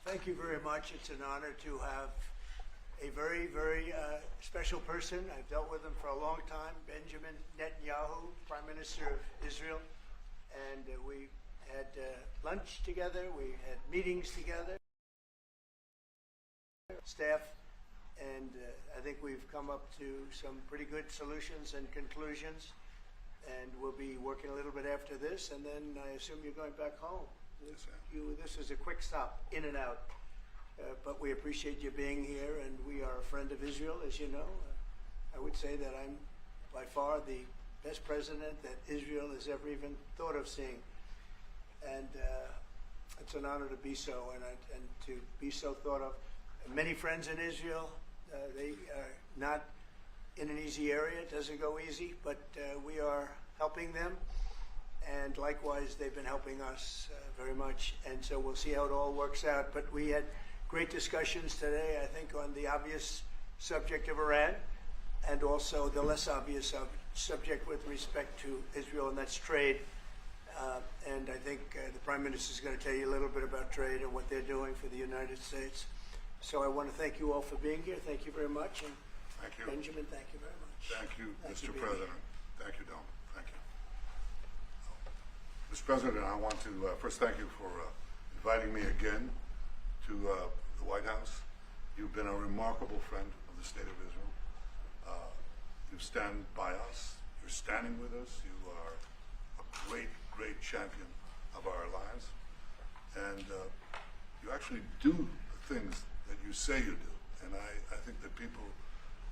Thank you very much. It's an honor to have a very, very special person. I've dealt with him for a long time, Benjamin Netanyahu, Prime Minister of Israel. And we had lunch together, we had meetings together, staff, and I think we've come up to some pretty good solutions and conclusions. And we'll be working a little bit after this, and then I assume you're going back home. Yes, sir. This is a quick stop, in and out. But we appreciate you being here, and we are a friend of Israel, as you know. I would say that I'm by far the best president that Israel has ever even thought of seeing. And it's an honor to be so, and to be so thought of. Many friends in Israel, they are not in an easy area. It doesn't go easy, but we are helping them. And likewise, they've been helping us very much. And so we'll see how it all works out. But we had great discussions today, I think, on the obvious subject of Iran, and also the less obvious subject with respect to Israel, and that's trade. And I think the Prime Minister is going to tell you a little bit about trade and what they're doing for the United States. So I want to thank you all for being here. Thank you very much. And thank you. Benjamin, thank you very much. Thank you, Mr. President. Thank you, Don. Thank you. Mr. President, I want to first thank you for inviting me again to the White House. You've been a remarkable friend of the State of Israel. You stand by us. You're standing with us. You are a great, great champion of our alliance. And you actually do the things that you say you do. And I think that people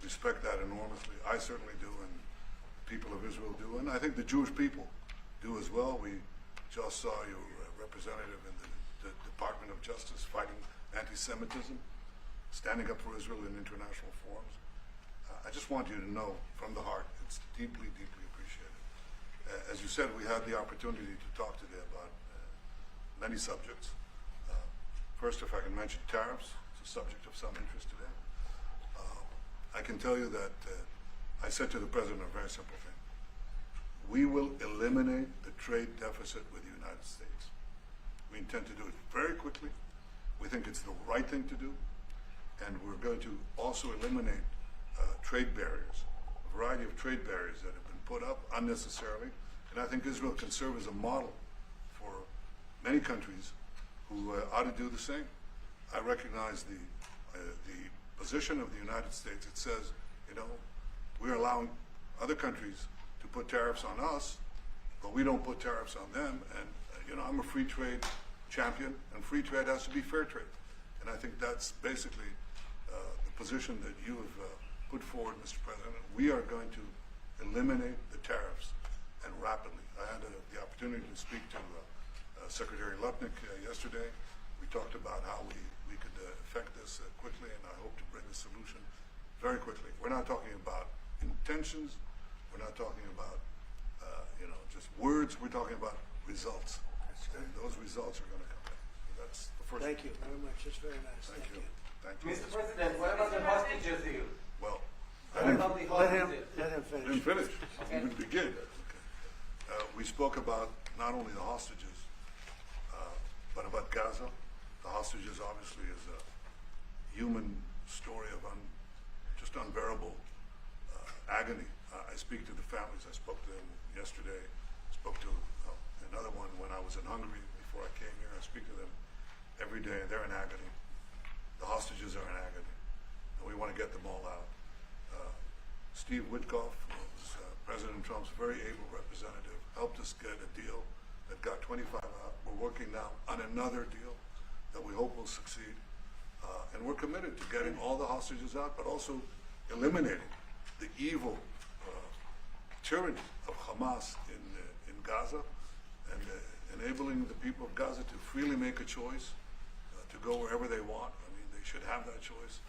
respect that enormously. I certainly do, and the people of Israel do. And I think the Jewish people do as well. We just saw your representative in the Department of Justice fighting anti-Semitism, standing up for Israel in international forums. I just want you to know from the heart, it's deeply, deeply appreciated. As you said, we had the opportunity to talk today about many subjects. First, if I can mention tariffs, it's a subject of some interest today. I can tell you that I said to the President a very simple thing. We will eliminate the trade deficit with the United States. We intend to do it very quickly. We think it's the right thing to do. And we're going to also eliminate trade barriers, a variety of trade barriers that have been put up unnecessarily. And I think Israel can serve as a model for many countries who ought to do the same. I recognize the position of the United States. It says, you know, we're allowing other countries to put tariffs on us, but we don't put tariffs on them. And, you know, I'm a free trade champion, and free trade has to be fair trade. And I think that's basically the position that you have put forward, Mr. President. We are going to eliminate the tariffs, and rapidly. I had the opportunity to speak to Secretary Lutnick yesterday. We talked about how we could effect this quickly, and I hope to bring a solution very quickly. We're not talking about intentions. We're not talking about, you know, just words. We're talking about results. And those results are going to come in. So that's the first. Thank you very much. It's very nice. Thank you. Thank you. Mr. President, what about the hostages here? Well, What about the hostages? Let him I finish. didn't finish. Okay. Even begin. Okay. We spoke about not only the hostages, but about Gaza. The hostages obviously is a human story of just unbearable agony. I speak to the families. I spoke to them yesterday. I spoke to another one when I was in Hungary before I came here. I speak to them every day. They're in agony. The hostages are in agony. And we want to get them all out. Steve Witkoff was President Trump's very able representative, helped us get a deal that got 25 out. We're working now on another deal that we hope will succeed. And we're committed to getting all the hostages out, but also eliminating the evil tyranny of Hamas in Gaza, and enabling the people of Gaza to freely make a choice, to go wherever they want. I mean, they should have that choice.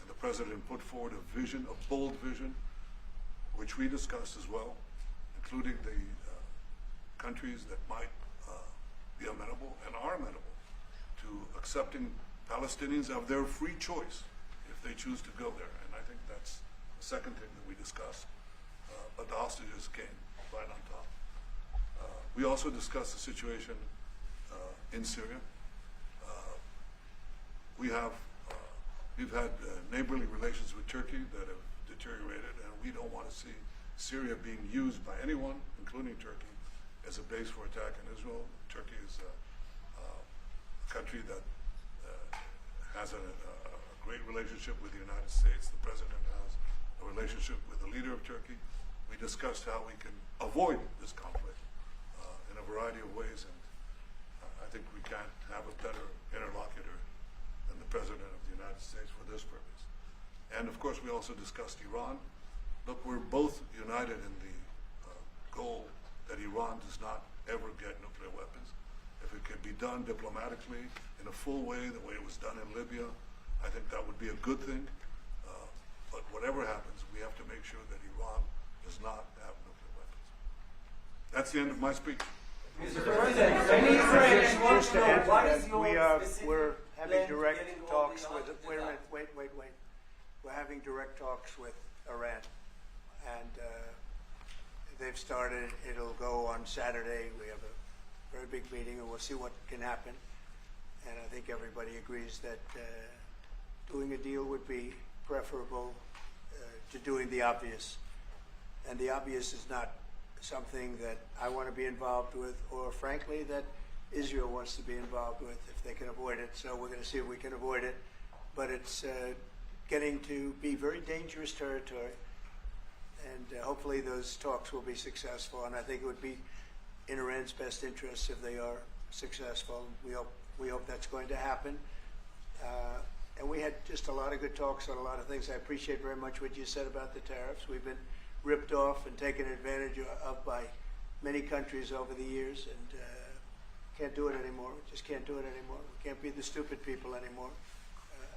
And the President put forward a vision, a bold vision, which we discussed as well, including the countries that might be amenable and are amenable to accepting Palestinians of their free choice if they choose to go there. And I think that's the second thing that we discussed. But the hostages came right on top. We also discussed the situation in Syria. we've had neighborly relations with Turkey that have deteriorated, and we don't want to see Syria being used by anyone, including Turkey, as a base for attack in Israel. Turkey is a country that has a great relationship with the United States. The president has a relationship with the leader of Turkey. We discussed how we can avoid this conflict in a variety of ways, and I think we can't have a better interlocutor than the president of the United States for this purpose. And of course, we also discussed Iran. Look, we're both united in the goal that Iran does not ever get nuclear weapons. If it can be done diplomatically in a full way, the way it was done in Libya, I think that would be a good thing. But whatever happens, we have to make sure that Iran does not have nuclear weapons. That's the end of my speech. Mr. President, just to add to what that, is your we're having plan direct getting all talks the with. arms Wait a minute. to Wait. We're having direct talks with Iran, and they've started. It'll go on Saturday. We have a very big meeting, and we'll see what can happen. And I think everybody agrees that doing a deal would be preferable to doing the obvious. And the obvious is not something that I want to be involved with, or frankly, that Israel wants to be involved with if they can avoid it. So we're going to see if we can avoid it. But it's getting to be very dangerous territory. And hopefully those talks will be successful. And I think it would be in Iran's best interest if they are successful. We hope that's going to happen. And we had just a lot of good talks on a lot of things. I appreciate very much what you said about the tariffs. We've been ripped off and taken advantage of by many countries over the years, and can't do it anymore. We just can't do it anymore. We can't be the stupid people anymore.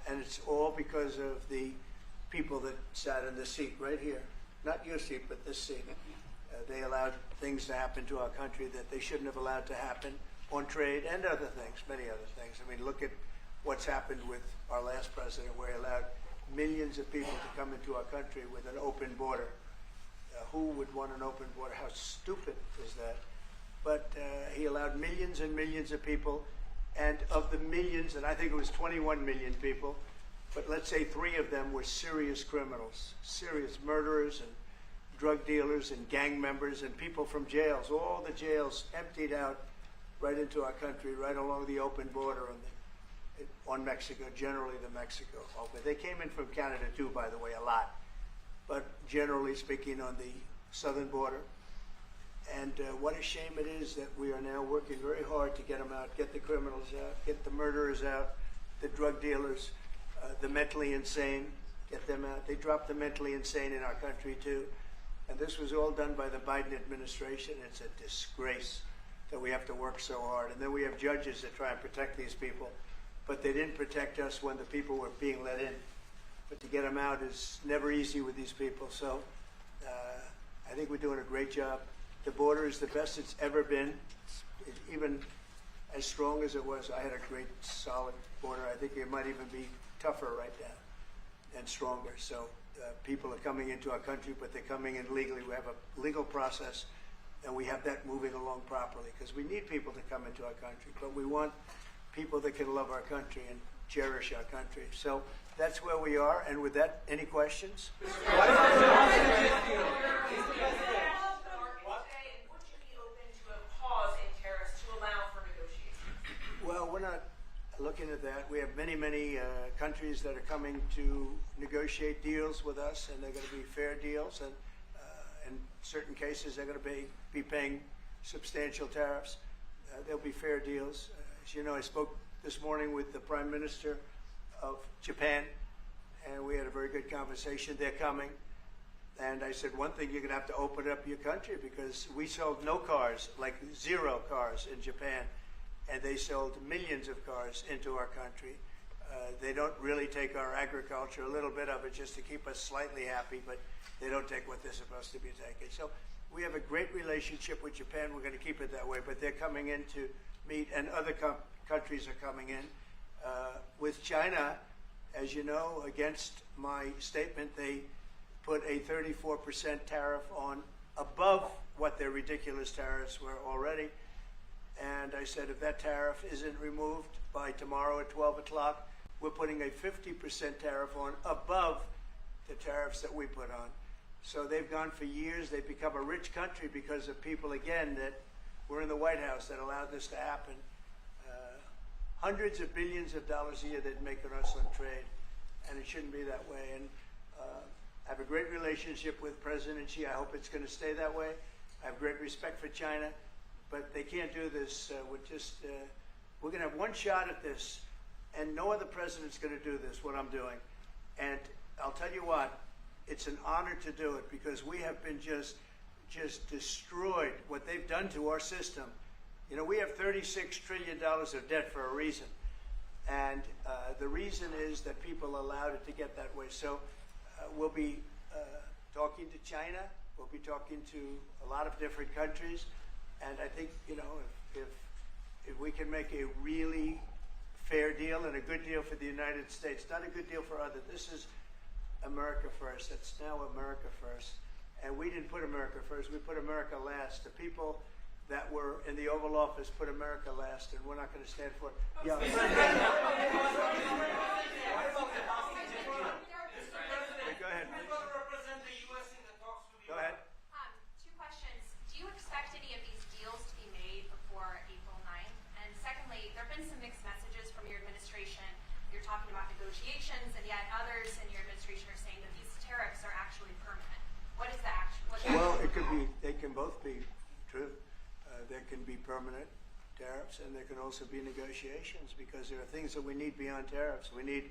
And it's all because of the people that sat in the seat right here. Not your seat, but this seat. They allowed things to happen to our country that they shouldn't have allowed to happen on trade and other things, many other things. I mean, look at what's happened with our last president, where he allowed millions of people to come into our country with an open border. Who would want an open border? How stupid is that? But he allowed millions and millions of people, and of the millions, and I think it was 21 million people, but let's say 3 of them were serious criminals, serious murderers and drug dealers and gang members and people from jails. All the jails emptied out right into our country, right along the open border on Mexico, generally the Mexico open. They came in from Canada too, by the way, a lot. But generally speaking, on the southern border. And what a shame it is that we are now working very hard to get them out, get the criminals out, get the murderers out, the drug dealers, the mentally insane, get them out. They dropped the mentally insane in our country too. And this was all done by the Biden administration. It's a disgrace that we have to work so hard. And then we have judges that try and protect these people. But they didn't protect us when the people were being let in. But to get them out is never easy with these people. So I think we're doing a great job. The border is the best it's ever been. It's even as strong as it was. I had a great, solid border. I think it might even be tougher right now and stronger. So people are coming into our country, but they're coming in legally. We have a legal process, and we have that moving along properly, because we need people to come into our country. But we want people that can love our country and cherish our country. So that's where we are. And with that, any questions? Well, we're not looking at that. We have many countries that are coming to negotiate deals with us, and they're going to be fair deals. And in certain cases, they're going to be paying substantial tariffs. There'll be fair deals. As you know, I spoke this morning with the Prime Minister of Japan, and we had a very good conversation. They're coming. And I said, one thing, you're going to have to open up your country, because we sold no cars, like 0 cars in Japan, and they sold millions of cars into our country. They don't really take our agriculture, a little bit of it just to keep us slightly happy, but they don't take what they're supposed to be taking. So we have a great relationship with Japan. We're going to keep it that way, but they're coming in to meet, and other countries are coming in. With China, as you know, against my statement, they put a 34% tariff on above what their ridiculous tariffs were already. And I said, if that tariff isn't removed by tomorrow at 12 o'clock, we're putting a 50% tariff on above the tariffs that we put on. So they've gone for years. They've become a rich country because of people, again, that were in the White House that allowed this to happen. Hundreds of billions of dollars a year they'd make on us on trade, and it shouldn't be that way. And I have a great relationship with President Xi. I hope it's going to stay that way. I have great respect for China, but they can't do this. We're going to have one shot at this, and no other president's going to do this, what I'm doing. And I'll tell you what, it's an honor to do it because we have been just destroyed, what they've done to our system. You know, we have $36 trillion of debt for a reason. And the reason is that people allowed it to get that way. So we'll be talking to China. We'll be talking to a lot of different countries. And I think, you know, if we can make a really fair deal and a good deal for the United States, not a good deal for others. This is America first. It's now America first. And we didn't put America first. We put America last. The people that were in the Oval Office put America last, and we're not going to stand for it. Yeah. Go ahead. Go ahead. Two questions. Do you expect any of these deals to be made before April 9th? And secondly, there have been some mixed messages from your administration. You're talking about negotiations, and yet others in your administration are saying that these tariffs are actually permanent. What is the actual? Well, it could be. They can both be true. There can be permanent tariffs, and there can also be negotiations because there are things that we need beyond tariffs. We need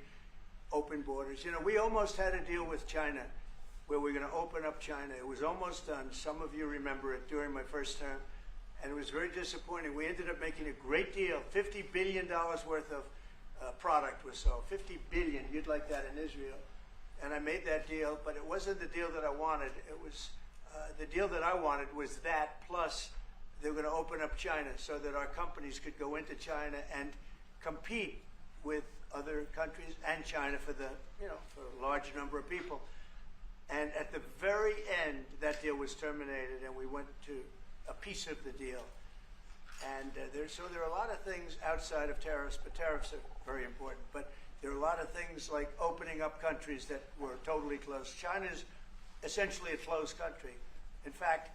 open borders. You know, we almost had a deal with China where we're going to open up China. It was almost done. Some of you remember it during my first term, and it was very disappointing. We ended up making a great deal. $50 billion worth of product was sold. $50 billion. You'd like that in Israel. And I made that deal, but it wasn't the deal that I wanted. It was the deal that I wanted was that plus they were going to open up China so that our companies could go into China and compete with other countries and China for the, you know, for a large number of people. And at the very end, that deal was terminated, and we went to a piece of the deal. And there are a lot of things outside of tariffs, but tariffs are very important. But there are a lot of things like opening up countries that were totally closed. China's essentially a closed country. In fact,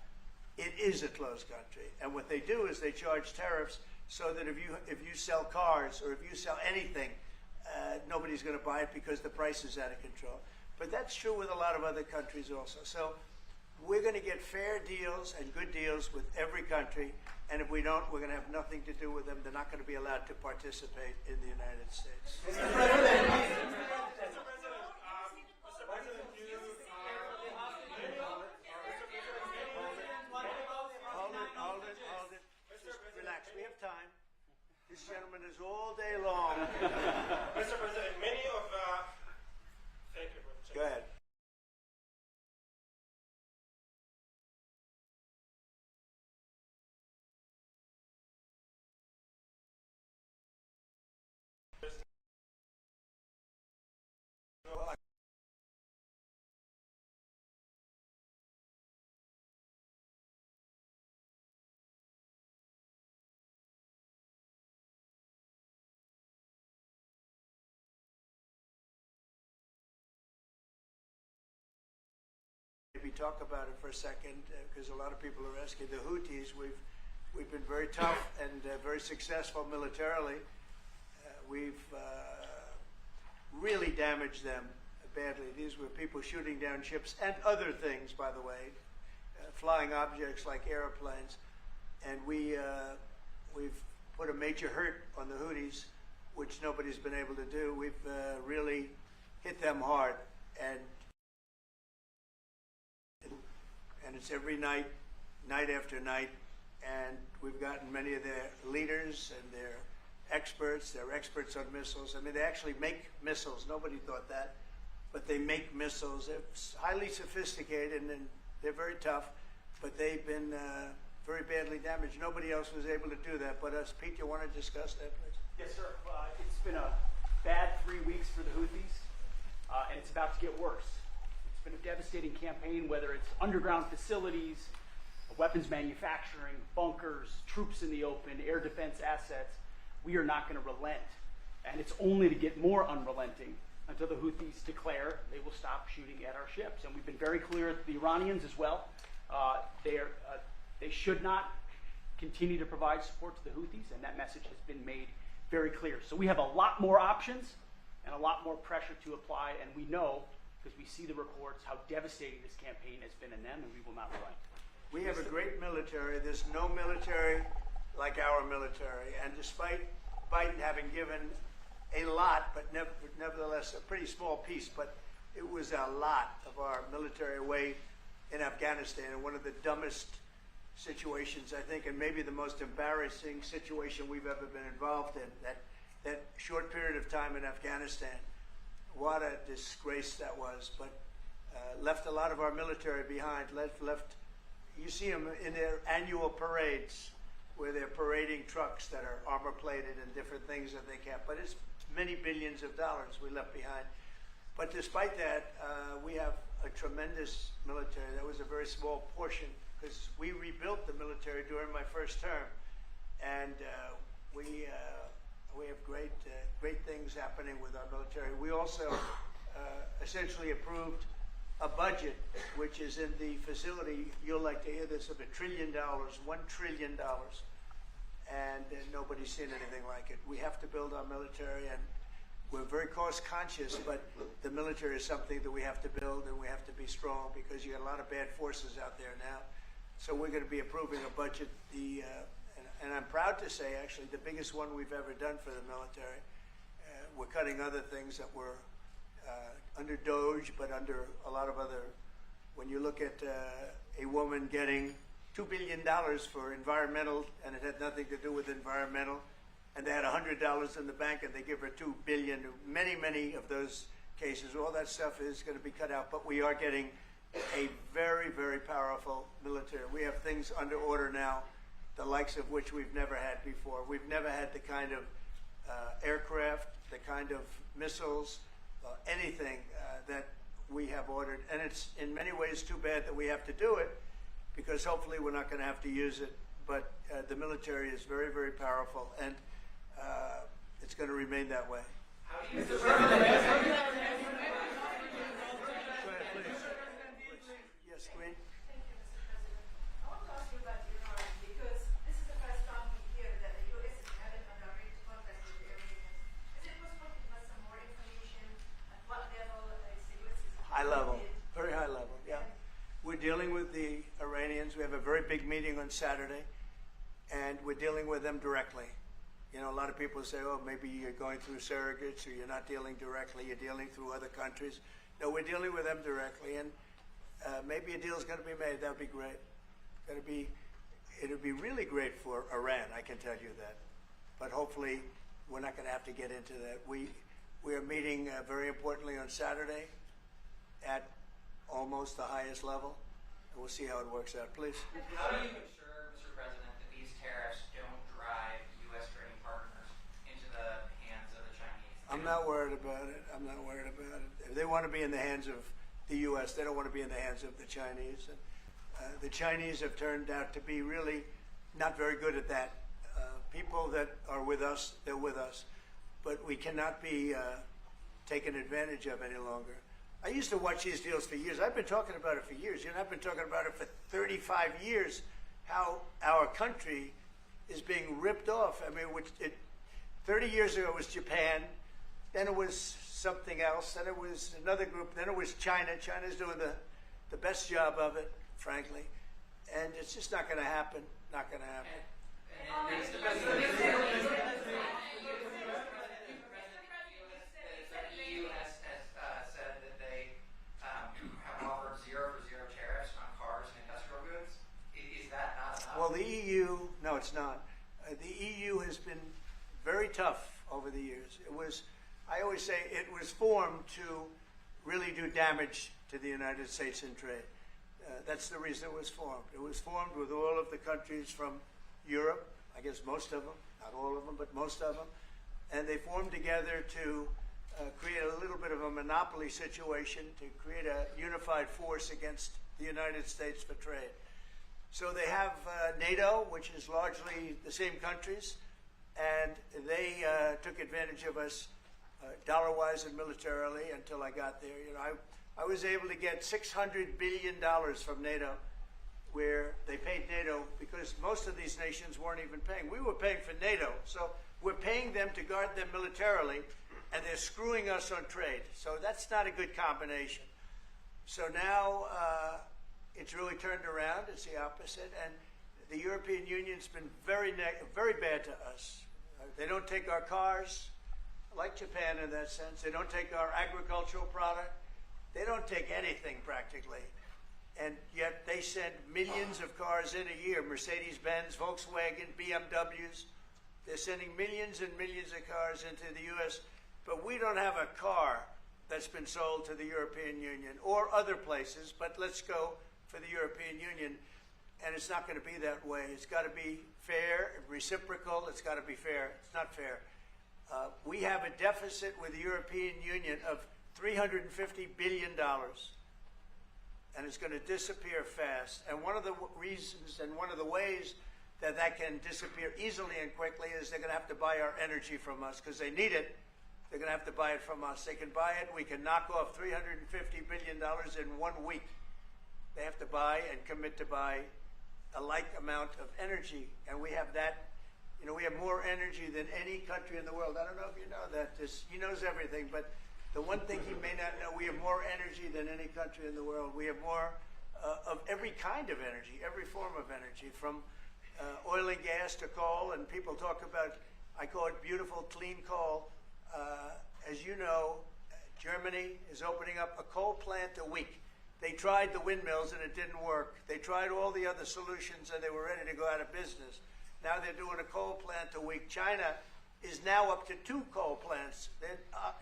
it is a closed country. And what they do is they charge tariffs so that if you sell cars or if you sell anything, nobody's going to buy it because the price is out of control. But that's true with a lot of other countries also. So we're going to get fair deals and good deals with every country. And if we don't, we're going to have nothing to do with them. They're not going to be allowed to participate in the United States. Mr. President, Hold it. Just relax. We have time. This gentleman is all day long. Mr. President, many of thank you. Go ahead. Maybe talk about it for a second, because a lot of people are asking. The Houthis, we've been very tough and very successful militarily. We've really damaged them badly. These were people shooting down ships and other things, by the way, flying objects like airplanes. And we've put a major hurt on the Houthis, which nobody's been able to do. We've really hit them hard. And it's every night, night after night, and we've gotten many of their leaders and their experts. They're experts on missiles. I mean, they actually make missiles. Nobody thought that, but they make missiles. They're highly sophisticated, and they're very tough, but they've been very badly damaged. Nobody else was able to do that but us. Pete, you want to discuss that, please? Yes, sir. It's been a bad 3 weeks for the Houthis, and it's about to get worse. It's been a devastating campaign, whether it's underground facilities, weapons manufacturing, bunkers, troops in the open, air defense assets. We are not going to relent. And it's only to get more unrelenting until the Houthis declare they will stop shooting at our ships. And we've been very clear with the Iranians as well. They should not continue to provide support to the Houthis, and that message has been made very clear. So we have a lot more options and a lot more pressure to apply, and we know, because we see the reports, how devastating this campaign has been in them, and we will not relent. We have a great military. There's no military like our military. And despite Biden having given a lot, but nevertheless a pretty small piece, but it was a lot of our military away in Afghanistan, and one of the dumbest situations, I think, and maybe the most embarrassing situation we've ever been involved in, that short period of time in Afghanistan. What a disgrace that was, but left a lot of our military behind, left you see them in their annual parades where they're parading trucks that are armor-plated and different things that they can't, but it's many billions of dollars we left behind. But despite that, we have a tremendous military. That was a very small portion, because we rebuilt the military during my first term, and we have great things happening with our military. We also essentially approved a budget which is in the facility, you'll like to hear this, of $1 trillion, $1 trillion, and nobody's seen anything like it. We have to build our military, and we're very cost conscious, but the military is something that we have to build, and we have to be strong, because you got a lot of bad forces out there now. So we're going to be approving a budget, and I'm proud to say, actually, the biggest one we've ever done for the military. We're cutting other things that were under DOGE, but under a lot of other. When you look at a woman getting $2 billion for environmental, and it had nothing to do with environmental, and they had $100 in the bank, and they give her $2 billion. Many of those cases, all that stuff is going to be cut out. But we are getting a very, very powerful military. We have things under order now, the likes of which we've never had before. We've never had the kind of aircraft, the kind of missiles, anything that we have ordered. And it's in many ways too bad that we have to do it, because hopefully we're not going to have to use it. But the military is very, very powerful, and it's going to remain that way. How do you Yes, Queen? Thank you, Mr. President. I want to ask you about Iran, because this is the first time we hear that the U.S. is having a direct contact with the Iranians. Is it possible to give us some more information? At what level is the U.S. High level, very high level, yeah. We're dealing with the Iranians. We have a very big meeting on Saturday, and we're dealing with them directly. You know, a lot of people say, oh, maybe you're going through surrogates, or you're not dealing directly, you're dealing through other countries. No, we're dealing with them directly, and maybe a deal is going to be made. That would be great. It would be really great for Iran, I can tell you that. But hopefully, we're not going to have to get into that. We are meeting very importantly on Saturday at almost the highest level, and we'll see how it works out. Please. How do you ensure, Mr. President, that these tariffs don't drive U.S. trading partners into the hands of the Chinese? I'm not worried about it. I'm not worried about it. If they want to be in the hands of the U.S., they don't want to be in the hands of the Chinese. And, the Chinese have turned out to be really not very good at that. People that are with us, they're with us. But we cannot be taken advantage of any longer. I used to watch these deals for years. I've been talking about it for years. You know, I've been talking about it for 35 years, how our country is being ripped off. I mean, 30 years ago it was Japan, then it was something else, then it was another group, then it was China. China's doing the best job of it, frankly. And it's just not going to happen. Not going to happen. Well, the EU, no, it's not. The EU has been very tough over the years. I always say it was formed to really do damage to the United States in trade. That's the reason it was formed. It was formed with all of the countries from Europe, I guess most of them, not all of them, but most of them. And they formed together to create a little bit of a monopoly situation, to create a unified force against the United States for trade. So they have NATO, which is largely the same countries, and they took advantage of us dollar-wise and militarily until I got there. You know, I was able to get $600 billion from NATO, where they paid NATO because most of these nations weren't even paying. We were paying for NATO, so we're paying them to guard them militarily, and they're screwing us on trade. So that's not a good combination. So now it's really turned around. It's the opposite, and the European Union's been very bad to us. They don't take our cars, like Japan in that sense. They don't take our agricultural product. They don't take anything practically. And yet they send millions of cars in a year, Mercedes-Benz, Volkswagen, BMWs. They're sending millions and millions of cars into the U.S., but we don't have a car that's been sold to the European Union or other places, but let's go for the European Union. And it's not going to be that way. It's got to be fair, reciprocal. It's got to be fair. It's not fair. We have a deficit with the European Union of $350 billion. And it's going to disappear fast. And one of the reasons and one of the ways that that can disappear easily and quickly is they're going to have to buy our energy from us because they need it. They're going to have to buy it from us. They can buy it. We can knock off $350 billion in 1 week. They have to buy and commit to buy a like amount of energy. And we have that. You know, we have more energy than any country in the world. I don't know if you know that. He knows everything, but the one thing he may not know, we have more energy than any country in the world. We have more of every kind of energy, every form of energy, from oil and gas to coal. And people talk about, I call it beautiful, clean coal. As you know, Germany is opening up a coal plant a week. They tried the windmills and it didn't work. They tried all the other solutions and they were ready to go out of business. Now they're doing a coal plant a week. China is now up to 2 coal plants.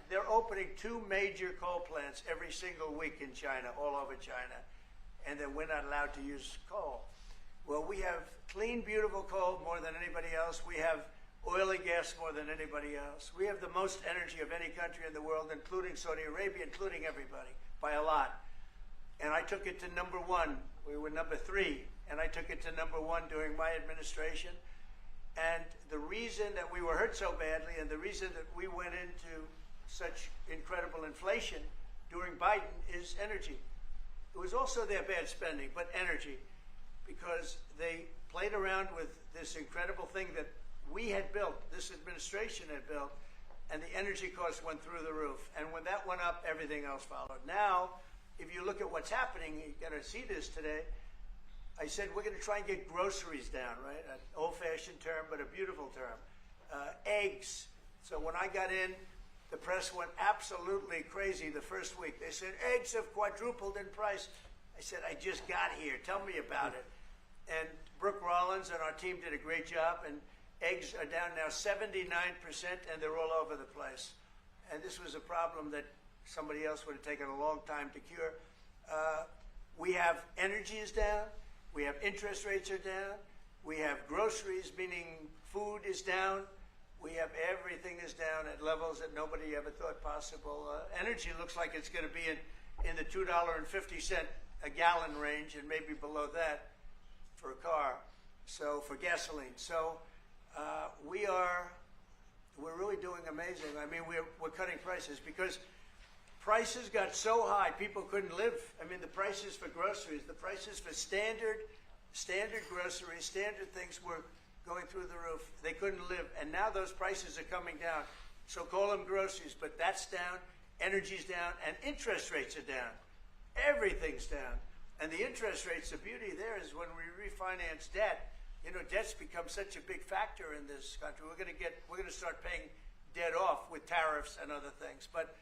They're opening 2 major coal plants every single week in China, all over China. And then we're not allowed to use coal. Well, we have clean, beautiful coal more than anybody else. We have oil and gas more than anybody else. We have the most energy of any country in the world, including Saudi Arabia, including everybody, by a lot. And I took it to number 1. We were number 3, and I took it to number 1 during my administration. And the reason that we were hurt so badly and the reason that we went into such incredible inflation during Biden is energy. It was also their bad spending, but energy, because they played around with this incredible thing that we had built, this administration had built, and the energy costs went through the roof. And when that went up, everything else followed. Now, if you look at what's happening, you're going to see this today. I said we're going to try and get groceries down, right? An old-fashioned term, but a beautiful term. Eggs. So when I got in, the press went absolutely crazy the first week. They said, eggs have quadrupled in price. I said, I just got here. Tell me about it. And Brooke Rollins and our team did a great job, and eggs are down now 79%, and they're all over the place. And this was a problem that somebody else would have taken a long time to cure. We have energy is down. We have interest rates are down. We have groceries, meaning food is down. We have everything is down at levels that nobody ever thought possible. Energy looks like it's going to be in the $2.50 a gallon range and maybe below that for a car, so for gasoline. So we're really doing amazing. I mean, we're cutting prices because prices got so high, people couldn't live. I mean, the prices for groceries, the prices for standard groceries, standard things were going through the roof. They couldn't live, and now those prices are coming down. So call them groceries, but that's down, energy's down, and interest rates are down. Everything's down. And the interest rates, the beauty there is when we refinance debt, you know, debt's become such a big factor in this country. We're going to start paying debt off with tariffs and other things. But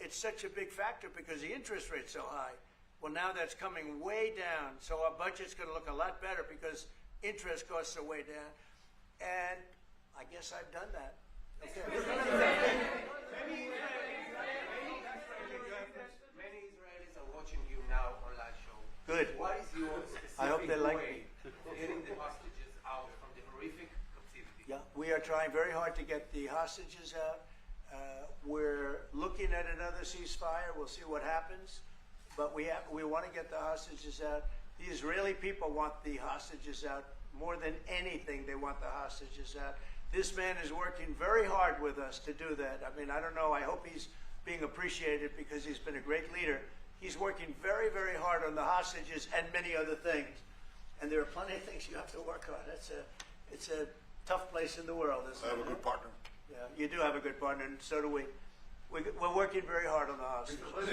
it's such a big factor because the interest rate's so high. Well, now that's coming way down, so our budget's going to look a lot better because interest costs are way down. And I guess I've done that. Okay. Many Israelis are watching you now on live show. Good. What is your specific I hope they like way of getting the hostages out from the horrific captivity? Yeah, we are trying very hard to get the hostages out. We're looking at another ceasefire. We'll see what happens. But we want to get the hostages out. The Israeli people want the hostages out more than anything. They want the hostages out. this man is working very hard with us to do that. I mean, I don't know. I hope he's being appreciated because he's been a great leader. He's working very, very hard on the hostages and many other things. And there are plenty of things you have to work on. It's a tough place in the world, isn't it? I have a good partner. Yeah, you do have a good partner, and so do we. We're working very hard on the hostages. If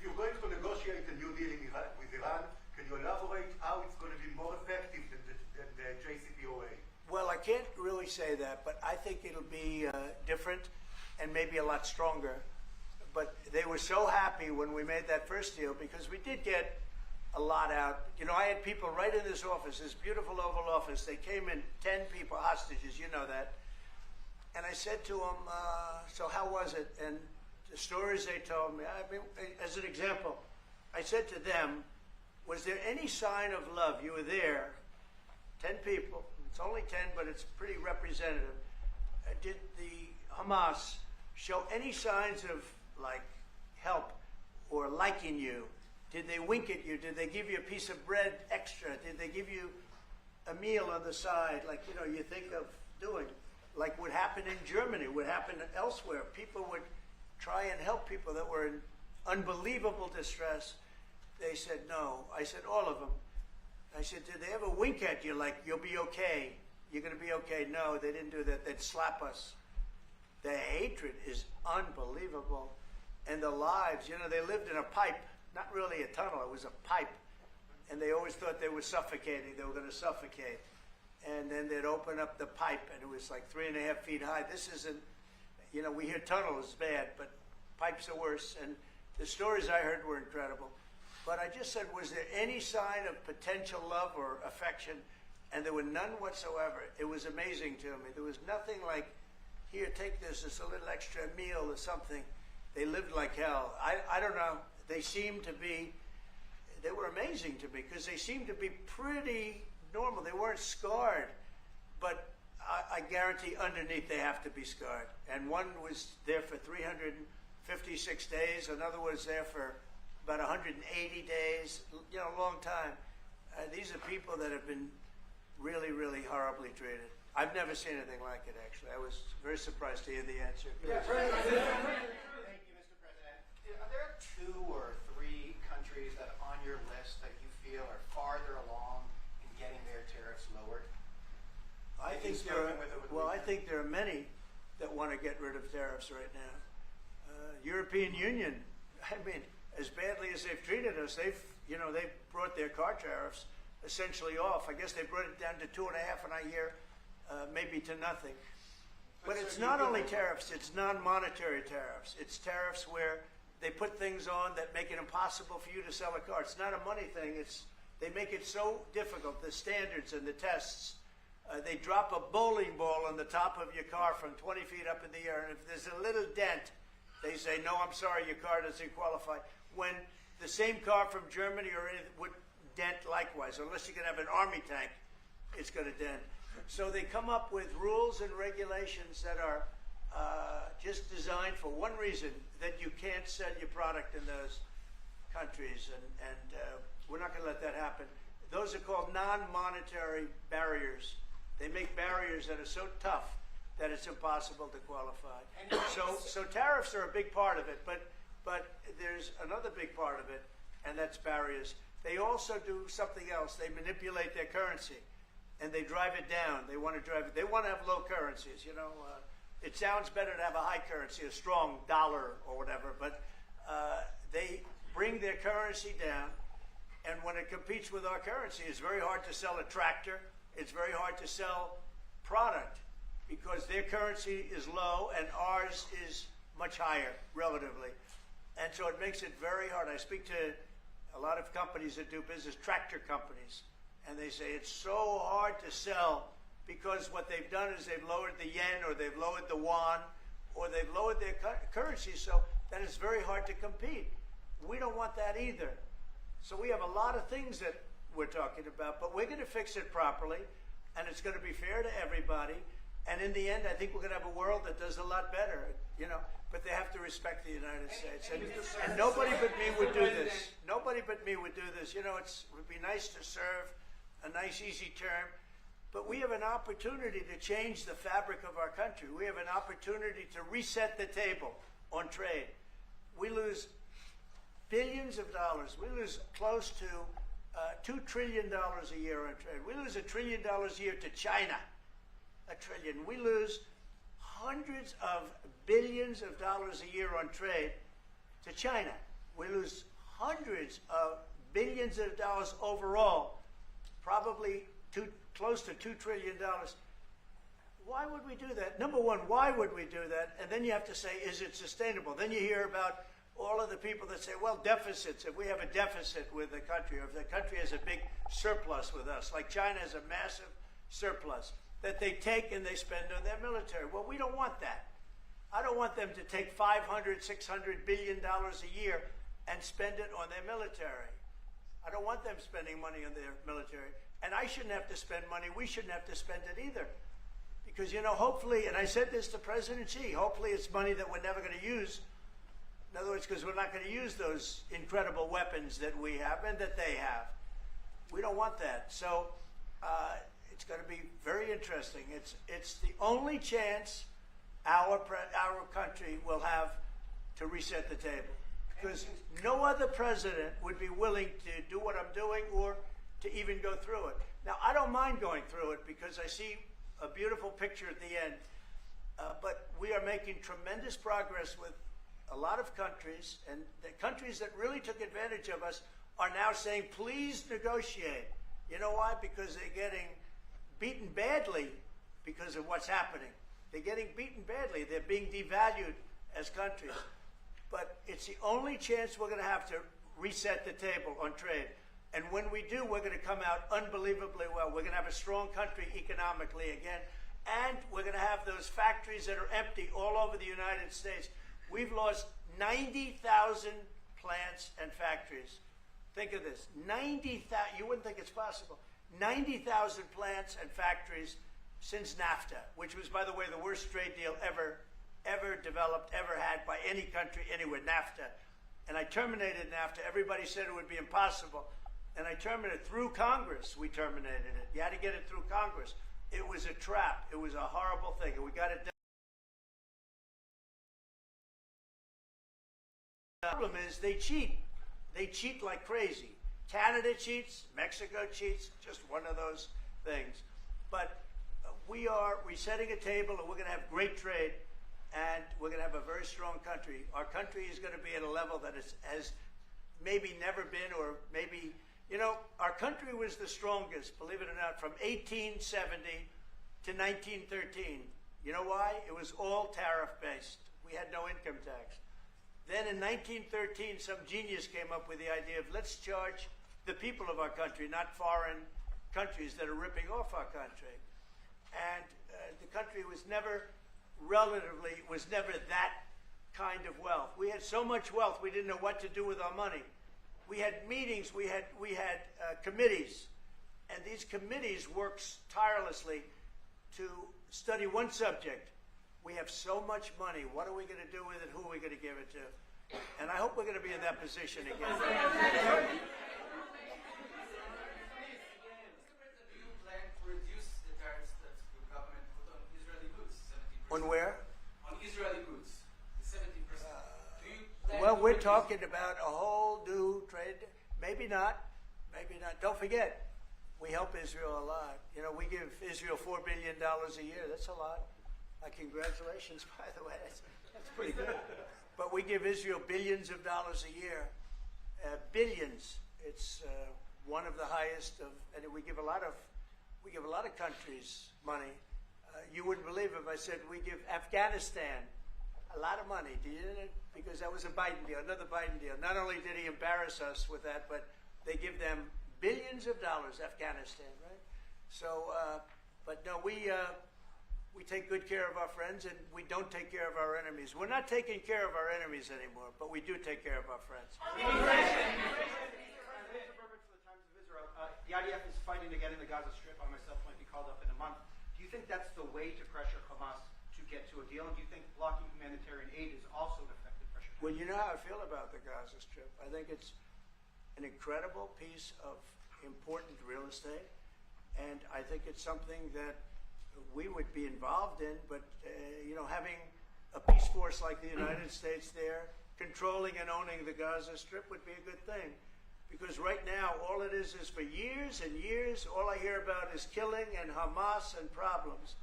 you're going to negotiate a new deal with Iran, can you elaborate how it's going to be more effective than the JCPOA? Well, I can't really say that, but I think it'll be different and maybe a lot stronger. But they were so happy when we made that first deal because we did get a lot out. You know, I had people right in this office, this beautiful Oval Office. They came in, 10 people, hostages, you know that. And I said to them, so how was it? And the stories they told me, I mean, as an example, I said to them, was there any sign of love? You were there, 10 people. It's only 10, but it's pretty representative. Did the Hamas show any signs of, like, help or liking you? Did they wink at you? Did they give you a piece of bread extra? Did they give you a meal on the side, like, you know, you think of doing? Like would happen in Germany, would happen elsewhere. People would try and help people that were in unbelievable distress. They said no. I said all of them. I said, did they ever wink at you like, you'll be okay? You're going to be okay? No, they didn't do that. They'd slap us. The hatred is unbelievable. And the lives, you know, they lived in a pipe, not really a tunnel, it was a pipe. And they always thought they were suffocating. They were going to suffocate. And then they'd open up the pipe, and it was like 3.5 feet high. This isn't, you know, we hear tunnels bad, but pipes are worse. And the stories I heard were incredible. But I just said, was there any sign of potential love or affection? And there were none whatsoever. It was amazing to me. There was nothing like, here, take this, it's a little extra meal or something. They lived like hell. I don't know. They seemed to be, they were amazing to me because they seemed to be pretty normal. They weren't scarred, but I guarantee underneath they have to be scarred. And one was there for 356 days. Another was there for about 180 days, you know, a long time. These are people that have been really, really horribly treated. I've never seen anything like it, actually. I was very surprised to hear the answer. Thank you, Mr. President. Are there 2 or 3 countries that are on your list that you feel are farther along in getting their tariffs lowered? I think there are many that want to get rid of tariffs right now. European Union, I mean, as badly as they've treated us, they've brought their car tariffs essentially off. I guess they brought it down to 2.5, and I hear maybe to nothing. But it's not only tariffs, it's non-monetary tariffs. It's tariffs where they put things on that make it impossible for you to sell a car. It's not a money thing. They make it so difficult, the standards and the tests. They drop a bowling ball on the top of your car from 20 feet up in the air, and if there's a little dent, they say, no, I'm sorry, your car doesn't qualify. When the same car from Germany or anything would dent likewise, unless you can have an army tank, it's going to dent. So they come up with rules and regulations that are just designed for one reason, that you can't sell your product in those countries, and we're not going to let that happen. Those are called non-monetary barriers. They make barriers that are so tough that it's impossible to qualify. So tariffs are a big part of it, but there's another big part of it, and that's barriers. They also do something else. They manipulate their currency, and they drive it down. They want to drive it. They want to have low currencies. You know, it sounds better to have a high currency, a strong dollar or whatever, but they bring their currency down, and when it competes with our currency, it's very hard to sell a tractor. It's very hard to sell product because their currency is low and ours is much higher relatively. And so it makes it very hard. I speak to a lot of companies that do business, tractor companies, and they say it's so hard to sell because what they've done is they've lowered the yen or they've lowered the yuan or they've lowered their currency, so that it's very hard to compete. We don't want that either. So we have a lot of things that we're talking about, but we're going to fix it properly, and it's going to be fair to everybody. And in the end, I think we're going to have a world that does a lot better, you know, but they have to respect the United States. And nobody but me would do this. Nobody but me would do this. You know, it would be nice to serve a nice, easy term. But we have an opportunity to change the fabric of our country. We have an opportunity to reset the table on trade. We lose billions of dollars. We lose close to $2 trillion a year on trade. We lose $1 trillion a year to China. $1 trillion. We lose hundreds of billions of dollars a year on trade to China. We lose hundreds of billions of dollars overall, probably close to $2 trillion. Why would we do that? Number one, why would we do that? And then you have to say, is it sustainable? Then you hear about all of the people that say, well, deficits. If we have a deficit with the country, or if the country has a big surplus with us, like China has a massive surplus, that they take and they spend on their military. Well, we don't want that. I don't want them to take $500, $600 billion a year and spend it on their military. I don't want them spending money on their military. And I shouldn't have to spend money. We shouldn't have to spend it either. Because, you know, hopefully, and I said this to President Xi, hopefully it's money that we're never going to use. In other words, because we're not going to use those incredible weapons that we have and that they have. We don't want that. So it's going to be very interesting. It's the only chance our country will have to reset the table. Because no other president would be willing to do what I'm doing or to even go through it. Now, I don't mind going through it because I see a beautiful picture at the end. But we are making tremendous progress with a lot of countries, and the countries that really took advantage of us are now saying, please negotiate. You know why? Because they're getting beaten badly because of what's happening. They're getting beaten badly. They're being devalued as countries. But it's the only chance we're going to have to reset the table on trade. And when we do, we're going to come out unbelievably well. We're going to have a strong country economically again. And we're going to have those factories that are empty all over the United States. We've lost 90,000 plants and factories. Think of this, 90,000, you wouldn't think it's possible. 90,000 plants and factories since NAFTA, which was, by the way, the worst trade deal ever developed, ever had by any country anywhere, NAFTA. And I terminated NAFTA. Everybody said it would be impossible. And I terminated it through Congress. We terminated it. You had to get it through Congress. It was a trap. It was a horrible thing. And we got it done. The problem is they cheat. They cheat like crazy. Canada cheats. Mexico cheats. Just one of those things. But we are resetting a table, and we're going to have great trade, and we're going to have a very strong country. Our country is going to be at a level that has maybe never been, or maybe, you know, our country was the strongest, believe it or not, from 1870 to 1913. You know why? It was all tariff-based. We had no income tax. Then in 1913, some genius came up with the idea of let's charge the people of our country, not foreign countries that are ripping off our country. And the country was never that kind of wealth. We had so much wealth, we didn't know what to do with our money. We had meetings, we had committees, and these committees worked tirelessly to study one subject. We have so much money. What are we going to do with it? Who are we going to give it to? And I hope we're going to be in that position again. Mr. President, do you plan to reduce the tariffs that your government put on Israeli goods, 70%? On where? On Israeli goods, the 70%. Do you plan Well, to we're reduce talking about a whole new trade. Maybe not. Maybe not. Don't forget, we help Israel a lot. You know, we give Israel $4 billion a year. That's a lot. Congratulations, by the way. That's pretty good. But we give Israel billions of dollars a year. Billions. It's one of the highest of, and we give a lot of countries money. You wouldn't believe if I said we give Afghanistan a lot of money. Do you? Because that was a Biden deal, another Biden deal. Not only did he embarrass us with that, but they give them billions of dollars, Afghanistan, right? So, but no, we take good care of our friends, and we don't take care of our enemies. We're not taking care of our enemies anymore, but we do take care of our friends. The IDF is fighting again in the Gaza Strip. I myself might be called up in a month. Do you think that's the way to pressure Hamas to get to a deal? And do you think blocking humanitarian aid is also an effective pressure? Well, you know how I feel about the Gaza Strip. I think it's an incredible piece of important real estate. And I think it's something that we would be involved in, but, having a peace force like the United States there, controlling and owning the Gaza Strip would be a good thing. Because right now, all it is for years and years, all I hear about is killing and Hamas and problems.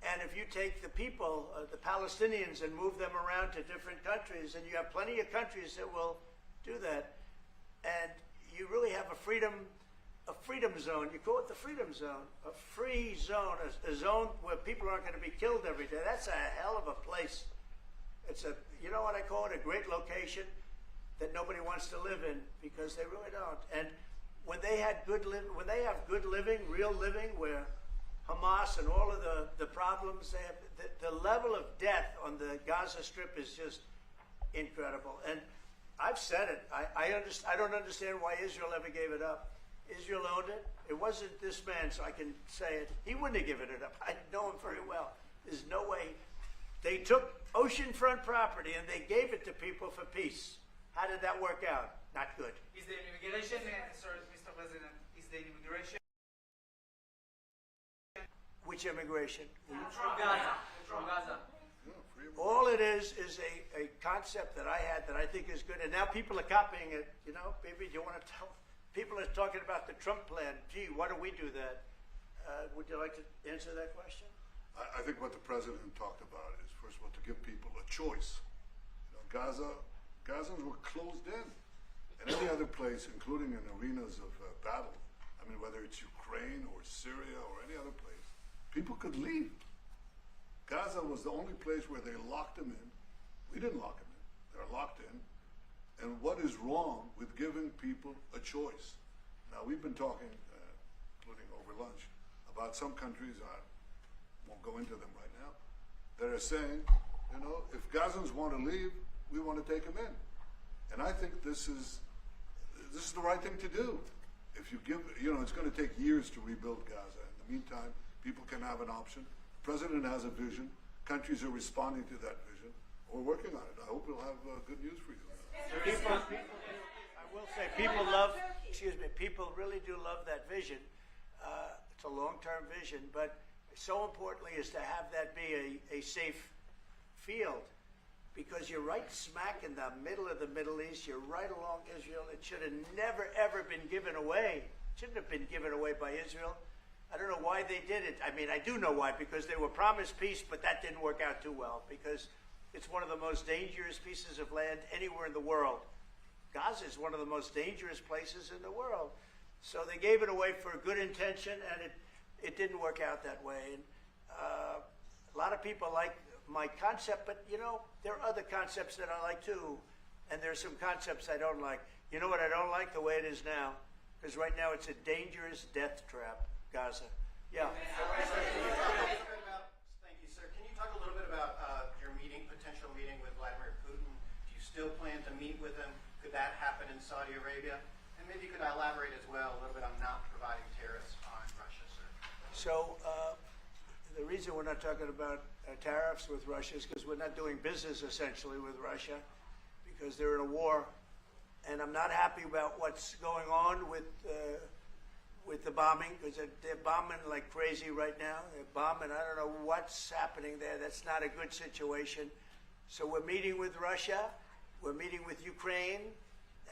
And if you take the people, the Palestinians, and move them around to different countries, and you have plenty of countries that will do that, and you really have a freedom zone. You call it the freedom zone, a free zone, a zone where people aren't going to be killed every day. That's a hell of a place. It's you know what I call it, a great location that nobody wants to live in, because they really don't. And when they have good living, real living, where Hamas and all of the problems they have, the level of death on the Gaza Strip is just incredible. And I've said it. I don't understand why Israel ever gave it up. Israel owned it. It wasn't this man, so I can say it. He wouldn't have given it up. I know him very well. There's no way. They took oceanfront property and they gave it to people for peace. How did that work out? Not good. Is the immigration, sorry, Mr. President, is the immigration? Which immigration? From Gaza. From Gaza. All it is a concept that I had that I think is good, and now people are copying it. Maybe you want to tell. People are talking about the Trump plan. Gee, why don't we do that? Would you like to answer that question? I think what the president talked about is, first of all, to give people a choice. Gazans were closed in. And any other place, including in arenas of battle, whether it's Ukraine or Syria or any other place, people could leave. Gaza was the only place where they locked them in. We didn't lock them in. They're locked in. And what is wrong with giving people a choice? Now, we've been talking, including over lunch, about some countries, I won't go into them right now, that are saying, if Gazans want to leave, we want to take them in. And I think this is the right thing to do. If you give, it's going to take years to rebuild Gaza. In the meantime, people can have an option. The president has a vision. Countries are responding to that vision. We're working on it. I hope we'll have good news for you. I will say, people really do love that vision. It's a long-term vision, but so importantly is to have that be a safe field, because you're right smack in the middle of the Middle East. You're right along Israel. It should have never, ever been given away. It shouldn't have been given away by Israel. I don't know why they did it. I do know why, because they were promised peace, but that didn't work out too well, because it's one of the most dangerous pieces of land anywhere in the world. Gaza is one of the most dangerous places in the world. So they gave it away for a good intention, and it didn't work out that way. And a lot of people like my concept, but there are other concepts that I like too, and there are some concepts I don't like. You know what I don't like? The way it is now, because right now it's a dangerous death trap, Gaza. Yeah. Thank you, sir. Can you talk a little bit about your potential meeting with Vladimir Putin? Do you still plan to meet with him? Could that happen in Saudi Arabia? And maybe you could elaborate as well a little bit on not providing tariffs on Russia, sir. So the reason we're not talking about tariffs with Russia is because we're not doing business essentially with Russia, because they're in a war, and I'm not happy about what's going on with the bombing, because they're bombing like crazy right now. They're bombing. I don't know what's happening there. That's not a good situation. So we're meeting with Russia. We're meeting with Ukraine,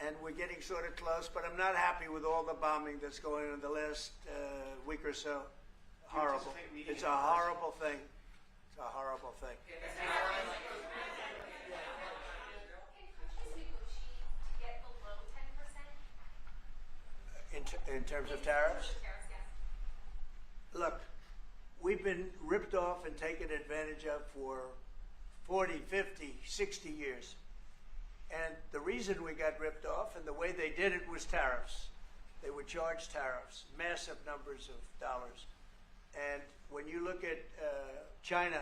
and we're getting sort of close, but I'm not happy with all the bombing that's going on in the last week or so. Horrible. It's a horrible thing. It's a horrible thing. Can countries negotiate to get below 10%? In terms of tariffs? Yes. Look, we've been ripped off and taken advantage of for 40, 50, 60 years. And the reason we got ripped off and the way they did it was tariffs. They would charge tariffs, massive numbers of dollars. And when you look at China,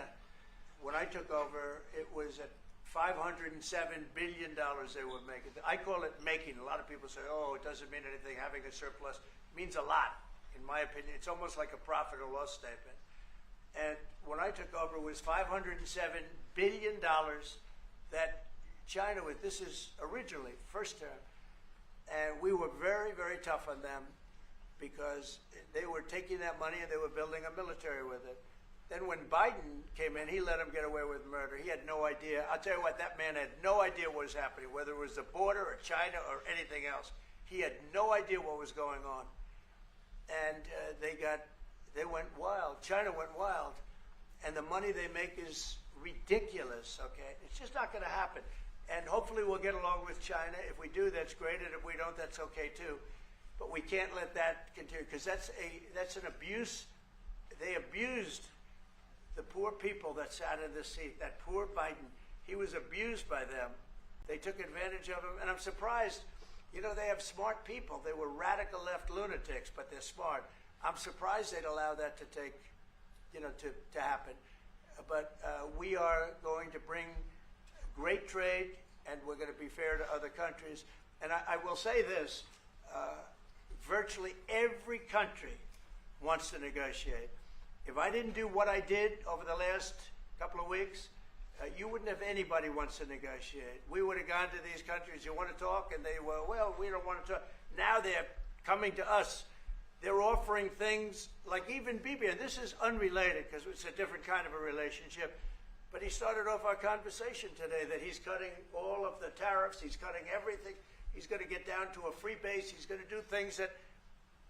when I took over, it was at $507 billion they were making. I call it making. A lot of people say, oh, it doesn't mean anything, having a surplus. It means a lot, in my opinion. It's almost like a profit or loss statement. And when I took over, it was $507 billion that China, this is originally, first term, and we were very, very tough on them. because they were taking that money and they were building a military with it. Then when Biden came in, he let him get away with murder. He had no idea. I'll tell you what, that man had no idea what was happening, whether it was the border or China or anything else. He had no idea what was going on. And they went wild. China went wild. And the money they make is ridiculous, okay? It's just not going to happen. And hopefully we'll get along with China. If we do, that's great. And if we don't, that's okay too. But we can't let that continue, because that's an abuse. They abused the poor people that sat in the seat. That poor Biden, he was abused by them. They took advantage of him. And I'm surprised, you know, they have smart people. They were radical left lunatics, but they're smart. I'm surprised they'd allow that to take, you know, to happen. But we are going to bring great trade, and we're going to be fair to other countries. And I will say this, virtually every country wants to negotiate. If I didn't do what I did over the last couple of weeks, you wouldn't have anybody wants to negotiate. We would have gone to these countries, you want to talk? And they were, well, we don't want to talk. Now they're coming to us. They're offering things like even Bibi, and this is unrelated because it's a different kind of a relationship, but he started off our conversation today that he's cutting all of the tariffs, he's cutting everything, he's going to get down to a free base, he's going to do things that,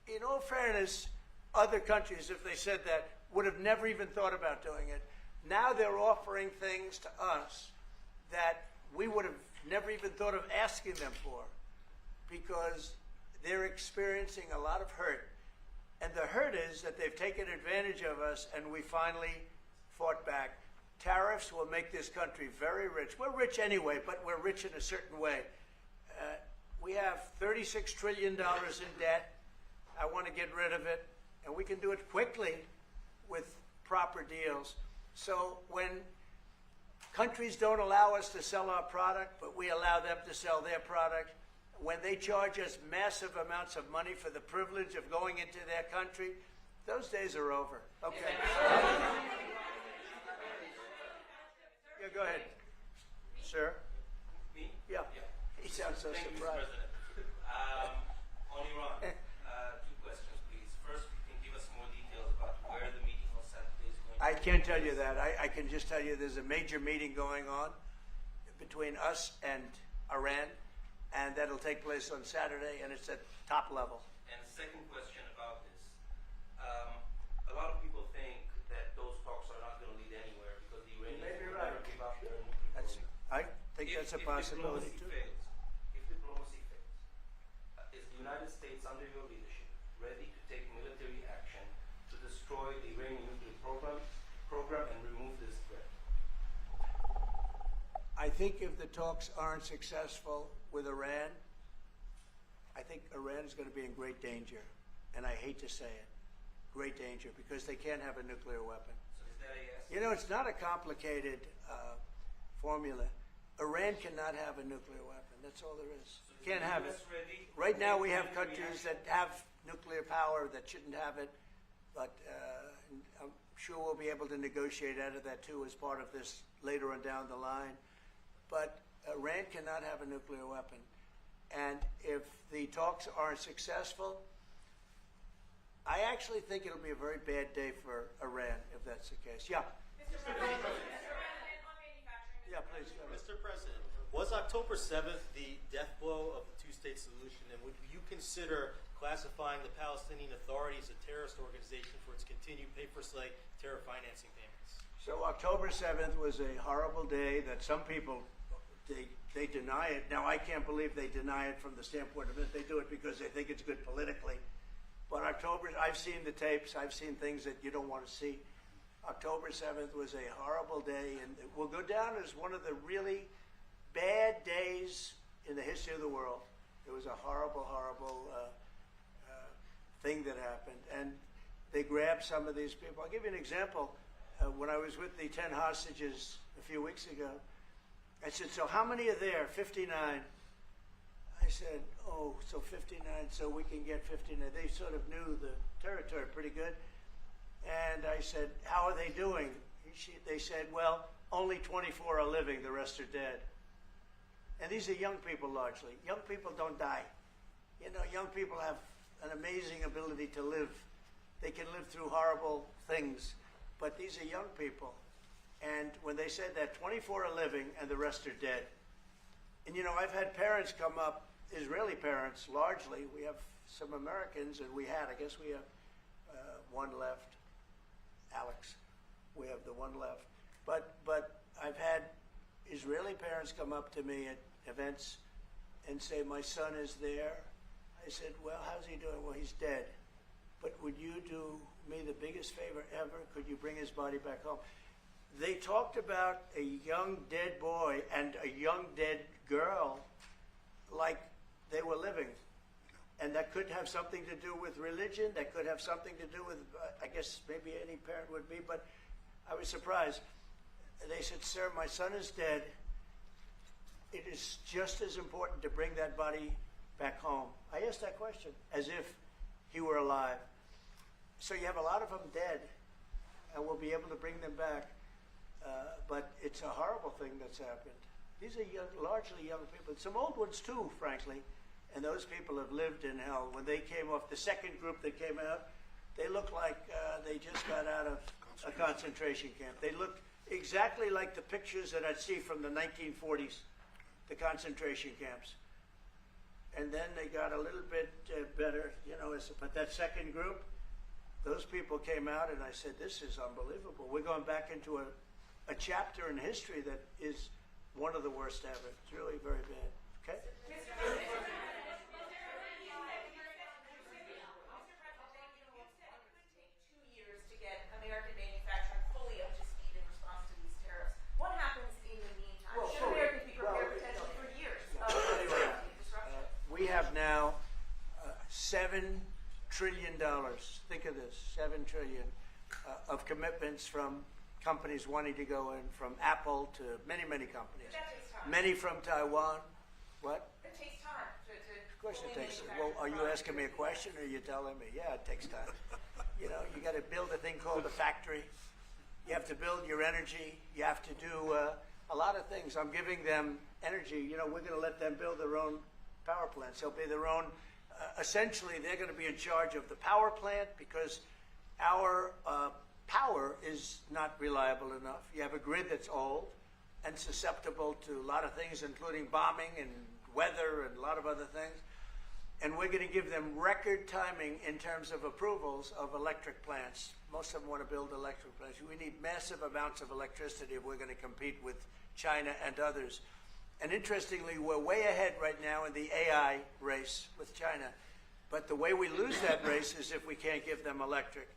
in all fairness, other countries, if they said that, would have never even thought about doing it. Now they're offering things to us that we would have never even thought of asking them for, because they're experiencing a lot of hurt. And the hurt is that they've taken advantage of us and we finally fought back. Tariffs will make this country very rich. We're rich anyway, but we're rich in a certain way. We have $36 trillion in debt. I want to get rid of it, and we can do it quickly with proper deals. So when countries don't allow us to sell our product, but we allow them to sell their product, when they charge us massive amounts of money for the privilege of going into their country, those days are over. Okay. Yeah, go ahead. Sir? Me? Yeah. He sounds so Thank surprised. you, Mr. President. On Iran, two questions, please. First, you can give us more details about where the meeting on Saturday is going to be. I can't tell you that. I can just tell you there's a major meeting going on between us and Iran, and that'll take place on Saturday, and it's at top level. And second question about this. A lot of people think that those talks are not going to lead anywhere because the Iranians will never give up their nuclear program. I think that's a possibility too. If diplomacy fails, is the United States, under your leadership, ready to take military action to destroy the Iranian nuclear program and remove this threat? I think if the talks aren't successful with Iran, I think Iran is going to be in great danger. And I hate to say it, great danger, because they can't have a nuclear weapon. So is that a yes? You know, it's not a complicated formula. Iran cannot have a nuclear weapon. That's all there is. So Can't have it. Ready? Right now we have countries that have nuclear power that shouldn't have it, but I'm sure we'll be able to negotiate out of that too as part of this later on down the line. But Iran cannot have a nuclear weapon. And if the talks aren't successful, I actually think it'll be a very bad day for Iran if that's the case. Yeah. Mr. President, on manufacturing. Yeah, please. Mr. President, was October 7th the death blow of the two-state solution, and would you consider classifying the Palestinian Authority as a terrorist organization for its continued pay-for-slay terror financing payments? So October 7th was a horrible day that some people, they deny it. Now, I can't believe they deny it from the standpoint of it. They do it because they think it's good politically. But I've seen the tapes. I've seen things that you don't want to see. October 7th was a horrible day, and it will go down as one of the really bad days in the history of the world. It was a horrible, horrible thing that happened. And they grabbed some of these people. I'll give you an example. When I was with the 10 hostages a few weeks ago, I said, so how many are there? 59. I said, oh, so 59, so we can get 59. They sort of knew the territory pretty good. And I said, how are they doing? They said, well, only 24 are living, the rest are dead. And these are young people largely. Young people don't die. You know, young people have an amazing ability to live. They can live through horrible things, but these are young people. And when they said that 24 are living and the rest are dead. And you know, I've had parents come up, Israeli parents largely. We have some Americans, and I guess we have one left, Alex. We have the one left. But I've had Israeli parents come up to me at events and say, my son is there. I said, well, how's he doing? Well, he's dead. But would you do me the biggest favor ever? Could you bring his body back home? They talked about a young dead boy and a young dead girl like they were living. And that could have something to do with religion. That could have something to do with, I guess maybe any parent would be, but I was surprised. They said, sir, my son is dead. It is just as important to bring that body back home. I asked that question as if he were alive. So you have a lot of them dead, and we'll be able to bring them back. But it's a horrible thing that's happened. These are largely young people. Some old ones too, frankly. And those people have lived in hell. When they came off, the second group that came out, they looked like they just got out of a concentration camp. They looked exactly like the pictures that I'd see from the 1940s, the concentration camps. And then they got a little bit better, you know. But that second group, those people came out, and I said, this is unbelievable. We're going back into a chapter in history that is one of the worst ever. It's really very bad. Okay? We have now $7 trillion. Think of this, $7 trillion of commitments from companies wanting to go in, from Apple to many, many companies. That takes time. Many from Taiwan. What? It takes time Of course it takes time. Well, are you asking me a question, or are you telling me? Yeah, it takes time. You know, you got to build a thing called a factory. You have to build your energy. You have to do a lot of things. I'm giving them energy. You know, we're going to let them build their own power plants. They'll be their own. Essentially, they're going to be in charge of the power plant because our power is not reliable enough. You have a grid that's old and susceptible to a lot of things, including bombing and weather and a lot of other things. And we're going to give them record timing in terms of approvals of electric plants. Most of them want to build electric plants. We need massive amounts of electricity if we're going to compete with China and others. And interestingly, we're way ahead right now in the AI race with China. But the way we lose that race is if we can't give them electric.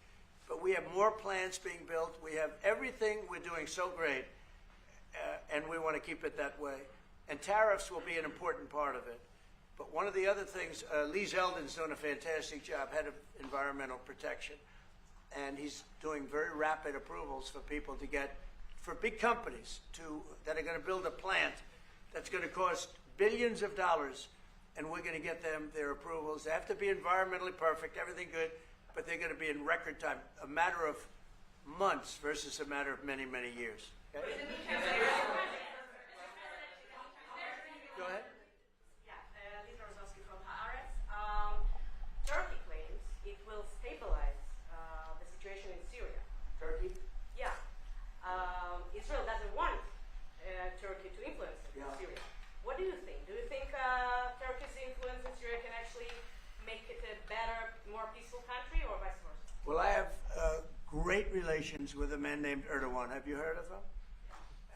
But we have more plants being built. We have everything. We're doing so great. And we want to keep it that way. And tariffs will be an important part of it. But one of the other things, Lee Zeldin's doing a fantastic job, head of environmental protection. And he's doing very rapid approvals for people to get, for big companies that are going to build a plant that's going to cost billions of dollars, and we're going to get them their approvals. They have to be environmentally perfect, everything good, but they're going to be in record time, a matter of months versus a matter of many, many years. Okay? Go ahead. Turkey claims it will stabilize the situation in Syria. Turkey? Yeah. Israel doesn't want Turkey to influence Syria. What do you think? Do you think Turkey's influence in Syria can actually make it a better, more peaceful country, or vice versa? Well, I have great relations with a man named Erdogan. Have you heard of him?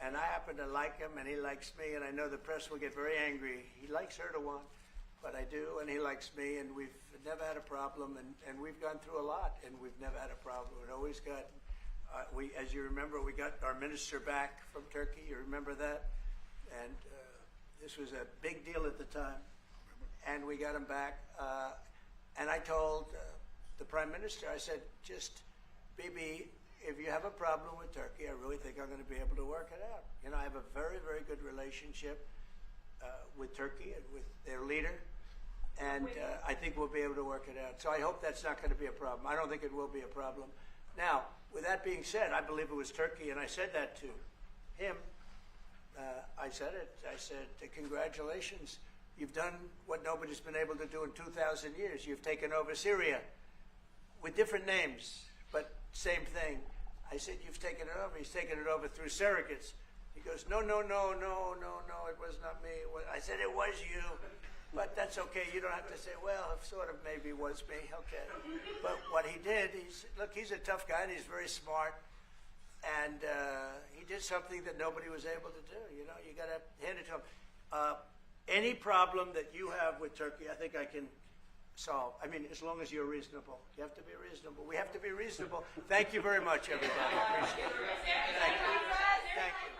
And I happen to like him, and he likes me, and I know the press will get very angry. He likes Erdogan, but I do, and he likes me, and we've never had a problem, and we've gone through a lot, and we've never had a problem. We've always got, as you remember, we got our minister back from Turkey. You remember that? And this was a big deal at the time, and we got him back. And I told the prime minister, I said, just, Bibi, if you have a problem with Turkey, I really think I'm going to be able to work it out. You know, I have a very, very good relationship with Turkey and with their leader, and I think we'll be able to work it out. So I hope that's not going to be a problem. I don't think it will be a problem. Now, with that being said, I believe it was Turkey, and I said that to him. I said it. I said, congratulations. You've done what nobody's been able to do in 2,000 years. You've taken over Syria with different names, but same thing. I said, you've taken it over. He's taken it over through surrogates. He goes, no, it was not me. I said, it was you. But that's okay. You don't have to say, well, it sort of maybe was me. Okay. But what he did, he's a tough guy, and he's very smart. And he did something that nobody was able to do. You know, you got to hand it to him. Any problem that you have with Turkey, I think I can solve. I mean, as long as you're reasonable. You have to be reasonable. We have to be reasonable. Thank you very much, everybody. Appreciate it. Thank you. Thank you.